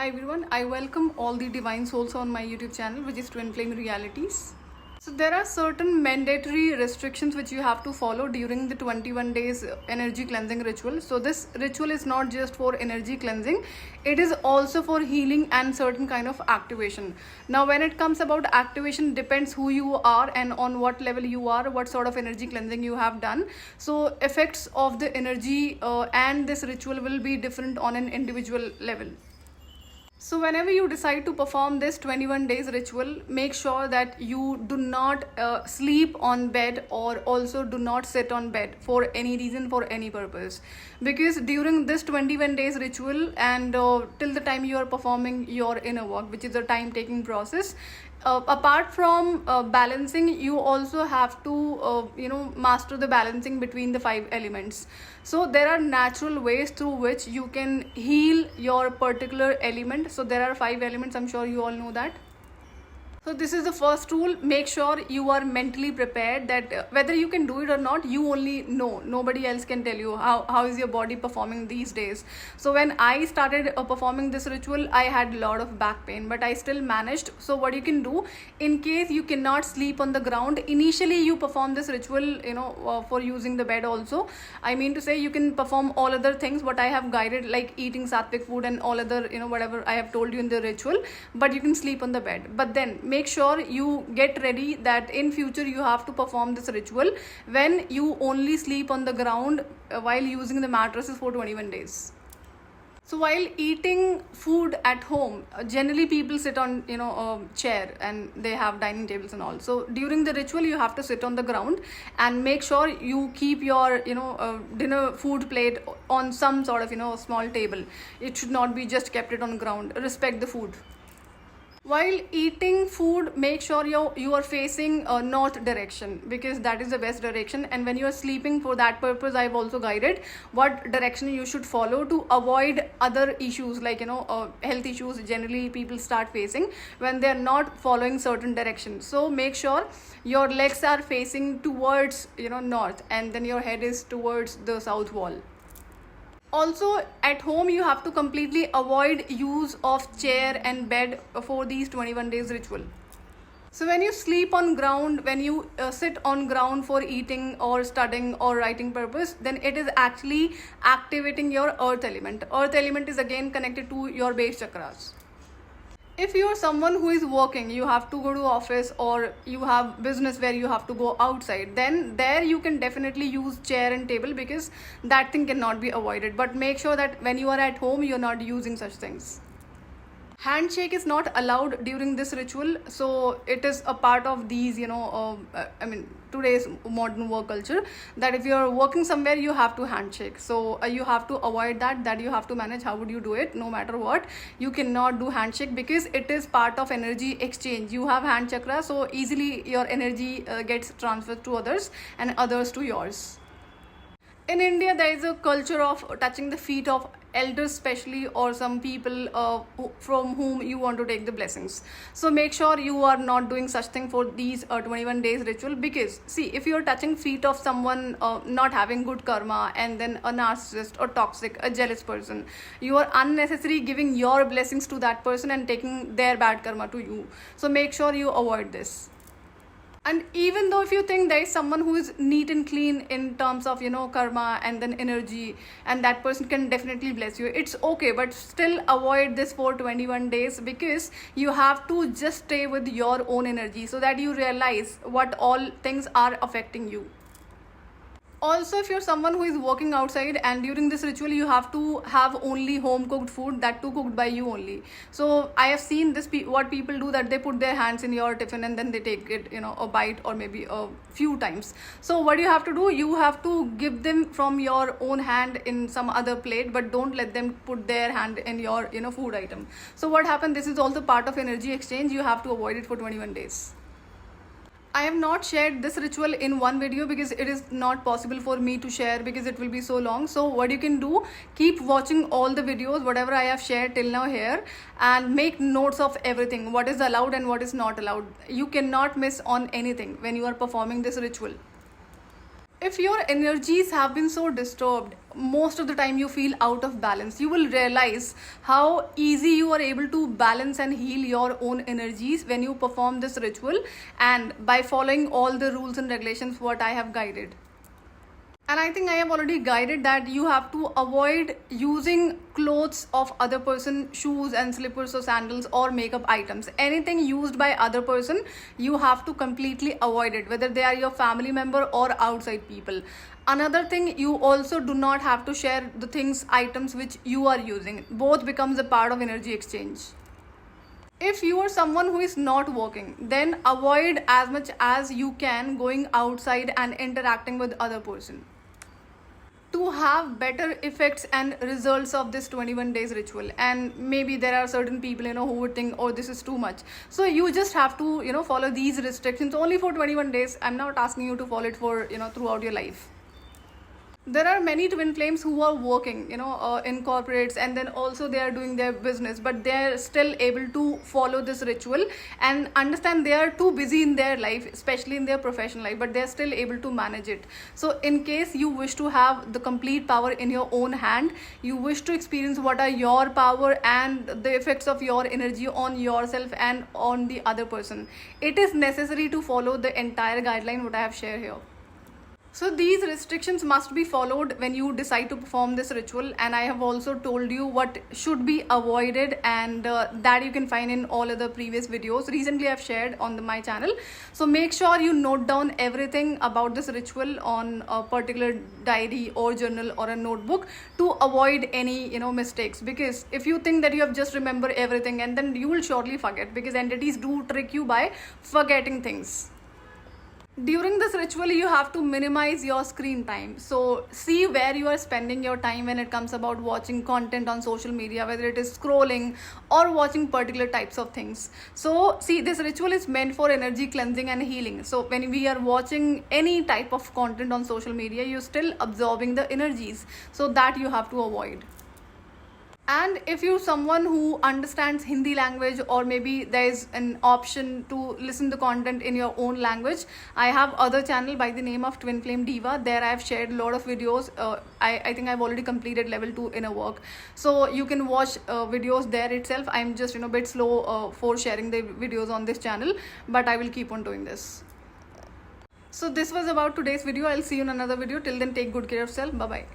Hi everyone, I welcome all the divine souls on my YouTube channel, which is Twin Flame Realities. So there are certain mandatory restrictions which you have to follow during the 21 days energy cleansing ritual. So this ritual is not just for energy cleansing, it is also for healing and certain kind of activation. Now when it comes about activation, depends who you are and on what level you are, what sort of energy cleansing you have done. So effects of the energy and this ritual will be different on an individual level. So whenever you decide to perform this 21 days ritual, make sure that you do not sleep on bed or also do not sit on bed for any reason, for any purpose. Because during this 21 days ritual and till the time you are performing your inner work, which is a time taking process, apart from balancing, you also have to master the balancing between the 5 elements. So there are natural ways through which you can heal your particular element. So there are 5 elements, I'm sure you all know that. So this is the first rule. Make sure you are mentally prepared that whether you can do it or not, you only know. Nobody else can tell you how is your body performing these days. So when I started performing this ritual, I had a lot of back pain, but I still managed. So what you can do, in case you cannot sleep on the ground, initially you perform this ritual, for using the bed also. I mean to say, you can perform all other things what I have guided, like eating sattvic food and all other, whatever I have told you in the ritual, but you can sleep on the bed. But then make sure you get ready that in future you have to perform this ritual when you only sleep on the ground while using the mattresses for 21 days. So while eating food at home, generally people sit on a chair and they have dining tables and all. So during the ritual you have to sit on the ground and make sure you keep your dinner food plate on some sort of small table. It should not be just kept it on ground. Respect the food. While eating food, make sure you are facing north direction, because that is the best direction. And when you are sleeping, for that purpose I've also guided what direction you should follow to avoid other issues like health issues generally people start facing when they are not following certain directions. So make sure your legs are facing towards north, and then your head is towards the south wall. Also at home you have to completely avoid use of chair and bed for these 21 days ritual. So when you sleep on ground, when you sit on ground for eating or studying or writing purpose, then it is actually activating your earth element. Earth element is again connected to your base chakras. If you're someone who is working, you have to go to office or you have business where you have to go outside, then there you can definitely use chair and table, because that thing cannot be avoided. But make sure that when you are at home, you're not using such things. Handshake is not allowed during this ritual, so it is a part of these today's modern work culture, that if you're working somewhere you have to handshake. So you have to avoid that you have to manage how would you do it. No matter what, you cannot do handshake, because it is part of energy exchange. You have hand chakra, so easily your energy gets transferred to others and others to yours. In India, there is a culture of touching the feet of elders especially, or some people from whom you want to take the blessings. So make sure you are not doing such thing for these 21 days ritual, because see, if you are touching feet of someone not having good karma, and then a narcissist or toxic, a jealous person, you are unnecessarily giving your blessings to that person and taking their bad karma to you. So make sure you avoid this. And even though if you think there is someone who is neat and clean in terms of karma and then energy, and that person can definitely bless you, it's okay, but still avoid this for 21 days, because you have to just stay with your own energy so that you realize what all things are affecting you. Also, if you're someone who is working outside and during this ritual you have to have only home cooked food, that too cooked by you only. So I have seen this what people do, that they put their hands in your tiffin and then they take it a bite or maybe a few times. So what you have to do, you have to give them from your own hand in some other plate, but don't let them put their hand in your food item. So what happened, this is also part of energy exchange. You have to avoid it for 21 days. I have not shared this ritual in one video because it is not possible for me to share, because it will be so long. So what you can do, keep watching all the videos whatever I have shared till now here, and make notes of everything, what is allowed and what is not allowed. You cannot miss on anything when you are performing this ritual. If your energies have been so disturbed, most of the time you feel out of balance, you will realize how easy you are able to balance and heal your own energies when you perform this ritual and by following all the rules and regulations what I have guided. And I think I have already guided that you have to avoid using clothes of other person, shoes and slippers or sandals or makeup items. Anything used by other person, you have to completely avoid it, whether they are your family member or outside people. Another thing, you also do not have to share the things, items which you are using. Both becomes a part of energy exchange. If you are someone who is not working, then avoid as much as you can going outside and interacting with other person to have better effects and results of this 21 days ritual. And maybe there are certain people who would think, oh, this is too much. So you just have to follow these restrictions only for 21 days. I'm not asking you to follow it for throughout your life. There are many twin flames who are working in corporates, and then also they are doing their business, but they are still able to follow this ritual and understand they are too busy in their life, especially in their professional life, but they are still able to manage it. So in case you wish to have the complete power in your own hand, you wish to experience what are your power and the effects of your energy on yourself and on the other person, it is necessary to follow the entire guideline what I have shared here. So these restrictions must be followed when you decide to perform this ritual, and I have also told you what should be avoided, and that you can find in all other previous videos recently I've shared on my channel. So make sure you note down everything about this ritual on a particular diary or journal or a notebook to avoid any mistakes, because if you think that you have just remember everything, and then you will surely forget, because entities do trick you by forgetting things. During this ritual, you have to minimize your screen time. So see where you are spending your time when it comes about watching content on social media, whether it is scrolling or watching particular types of things. So see, this ritual is meant for energy cleansing and healing. So when we are watching any type of content on social media, you're still absorbing the energies, so that you have to avoid. And if you're someone who understands Hindi language, or maybe there's an option to listen to content in your own language, I have other channel by the name of Twin Flame Diva. There I've shared a lot of videos. I think I've already completed level 2 inner work, so you can watch videos there itself. I'm just a bit slow for sharing the videos on this channel, but I will keep on doing this. So this was about today's video. I'll see you in another video. Till then, take good care of yourself. Bye bye.